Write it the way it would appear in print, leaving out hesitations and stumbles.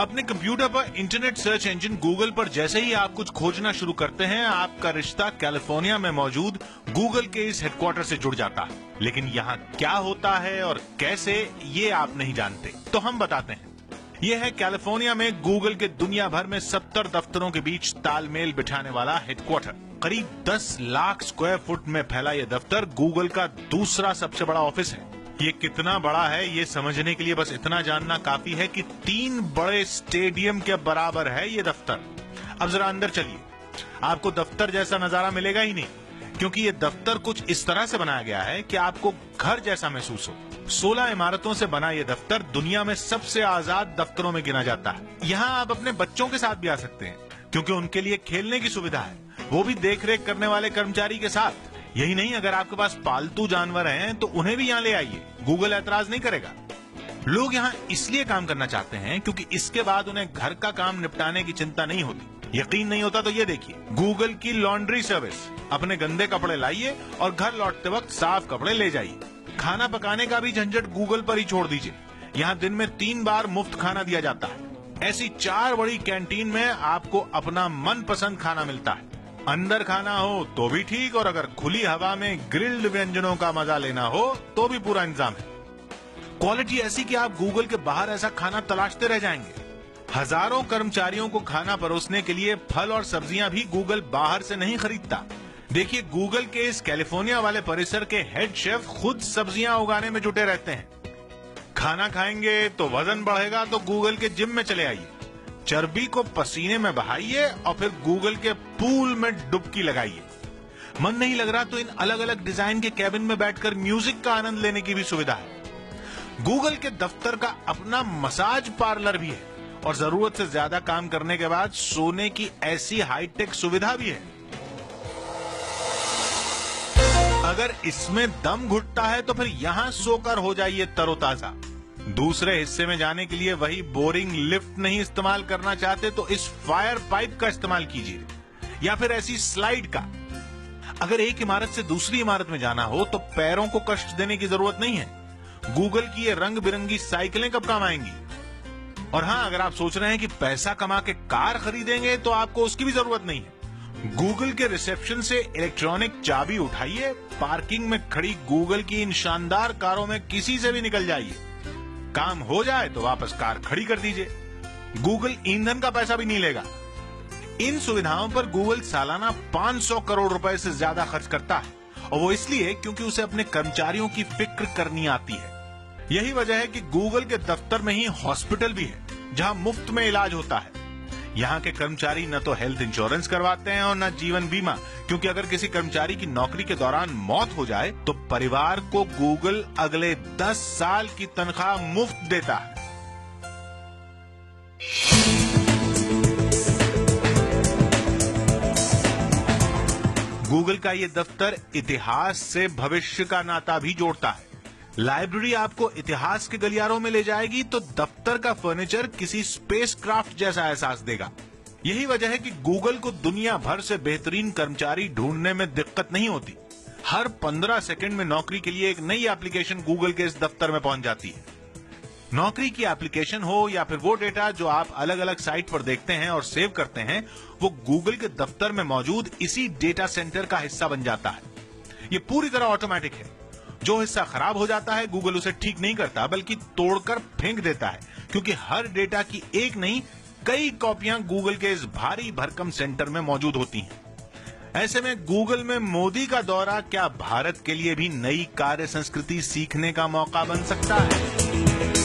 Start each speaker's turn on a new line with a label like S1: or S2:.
S1: अपने कंप्यूटर पर internet search engine Google पर जैसे ही आप कुछ खोजना शुरू करते हैं, आपका रिश्ता कैलिफोर्निया में मौजूद गूगल के इस हेडक्वार्टर से जुड़ जाता है। लेकिन यहाँ क्या होता है और कैसे, ये आप नहीं जानते, तो हम बताते हैं। यह है कैलिफोर्निया में गूगल के दुनिया भर में 70 दफ्तरों के बीच तालमेल बिठाने वाला हेडक्वार्टर। करीब 10 लाख स्क्वायर फुट में फैला यह दफ्तर गूगल का दूसरा सबसे बड़ा ऑफिस है। ये कितना बड़ा है ये समझने के लिए बस इतना जानना काफी है कि 3 बड़े स्टेडियम के बराबर है ये दफ्तर। अब जरा अंदर चलिए, आपको दफ्तर जैसा नजारा मिलेगा ही नहीं, क्योंकि ये दफ्तर कुछ इस तरह से बनाया गया है कि आपको घर जैसा महसूस हो। 16 इमारतों से बना ये दफ्तर दुनिया में सबसे आजाद दफ्तरों में गिना जाता है। यहाँ आप अपने बच्चों के साथ भी आ सकते हैं, क्योंकि उनके लिए खेलने की सुविधा है, वो भी देखरेख करने वाले कर्मचारी के साथ। यही नहीं, अगर आपके पास पालतू जानवर हैं तो उन्हें भी यहाँ ले आइए, गूगल ऐतराज नहीं करेगा। लोग यहाँ इसलिए काम करना चाहते हैं क्योंकि इसके बाद उन्हें घर का काम निपटाने की चिंता नहीं होती। यकीन नहीं होता तो ये देखिए, गूगल की लॉन्ड्री सर्विस। अपने गंदे कपड़े लाइए और घर लौटते वक्त साफ कपड़े ले जाइए। खाना पकाने का भी झंझट गूगल पर ही छोड़ दीजिए। यहाँ दिन में 3 बार मुफ्त खाना दिया जाता है। ऐसी 4 बड़ी कैंटीन में आपको अपना मनपसंद खाना मिलता है। अंदर खाना हो तो भी ठीक, और अगर खुली हवा में ग्रिल्ड व्यंजनों का मजा लेना हो तो भी पूरा इंतजाम है। क्वालिटी ऐसी कि आप गूगल के बाहर ऐसा खाना तलाशते रह जाएंगे। हजारों कर्मचारियों को खाना परोसने के लिए फल और सब्जियां भी गूगल बाहर से नहीं खरीदता। देखिए, गूगल के इस कैलिफोर्निया वाले परिसर के हेड शेफ खुद सब्जियां उगाने में जुटे रहते हैं। खाना खाएंगे तो वजन बढ़ेगा तो गूगल के जिम में चले आइए। चर्बी को पसीने में बहाइए और फिर गूगल के पूल में डुबकी लगाइए। मन नहीं लग रहा तो इन अलग अलग डिजाइन के कैबिन में बैठकर म्यूजिक का आनंद लेने की भी सुविधा है। गूगल के दफ्तर का अपना मसाज पार्लर भी है, और जरूरत से ज्यादा काम करने के बाद सोने की ऐसी हाईटेक सुविधा भी है। अगर इसमें दम घुटता है तो फिर यहां सोकर हो जाइए तरोताजा। दूसरे हिस्से में जाने के लिए वही बोरिंग लिफ्ट नहीं इस्तेमाल करना चाहते तो इस फायर पाइप का इस्तेमाल कीजिए, या फिर ऐसी स्लाइड का। अगर एक इमारत से दूसरी इमारत में जाना हो तो पैरों को कष्ट देने की जरूरत नहीं है। गूगल की ये रंग बिरंगी साइकिलें कब काम आएंगी। और हां, अगर आप सोच रहे हैं कि पैसा कमा के कार खरीदेंगे तो आपको उसकी भी जरूरत नहीं है। गूगल के रिसेप्शन से इलेक्ट्रॉनिक चाबी उठाइए, पार्किंग में खड़ी गूगल की इन शानदार कारों में किसी से भी निकल जाइए। काम हो जाए तो वापस कार खड़ी कर दीजिए। गूगल ईंधन का पैसा भी नहीं लेगा। इन सुविधाओं पर गूगल सालाना 500 करोड़ रुपए से ज्यादा खर्च करता है, और वो इसलिए क्योंकि उसे अपने कर्मचारियों की फिक्र करनी आती है। यही वजह है कि गूगल के दफ्तर में ही हॉस्पिटल भी है, जहां मुफ्त में इलाज होता है। यहाँ के कर्मचारी न तो हेल्थ इंश्योरेंस करवाते हैं और न जीवन बीमा, क्योंकि अगर किसी कर्मचारी की नौकरी के दौरान मौत हो जाए तो परिवार को गूगल अगले 10 साल की तनख्वाह मुफ्त देता है। गूगल का ये दफ्तर इतिहास से भविष्य का नाता भी जोड़ता है। लाइब्रेरी आपको इतिहास के गलियारों में ले जाएगी तो दफ्तर का फर्नीचर किसी स्पेसक्राफ्ट जैसा एहसास देगा। यही वजह है कि गूगल को दुनिया भर से बेहतरीन कर्मचारी ढूंढने में दिक्कत नहीं होती। हर 15 सेकंड में नौकरी के लिए एक नई एप्लीकेशन गूगल के इस दफ्तर में पहुंच जाती है। नौकरी की एप्लीकेशन हो या फिर वो डेटा जो आप अलग अलग साइट पर देखते हैं और सेव करते हैं, वो गूगल के दफ्तर में मौजूद इसी डेटा सेंटर का हिस्सा बन जाता है। ये पूरी तरह ऑटोमेटिक है। जो हिस्सा खराब हो जाता है गूगल उसे ठीक नहीं करता, बल्कि तोड़कर फेंक देता है, क्योंकि हर डेटा की एक नहीं कई कॉपियां गूगल के इस भारी भरकम सेंटर में मौजूद होती हैं। ऐसे में गूगल में मोदी का दौरा क्या भारत के लिए भी नई कार्य संस्कृति सीखने का मौका बन सकता है?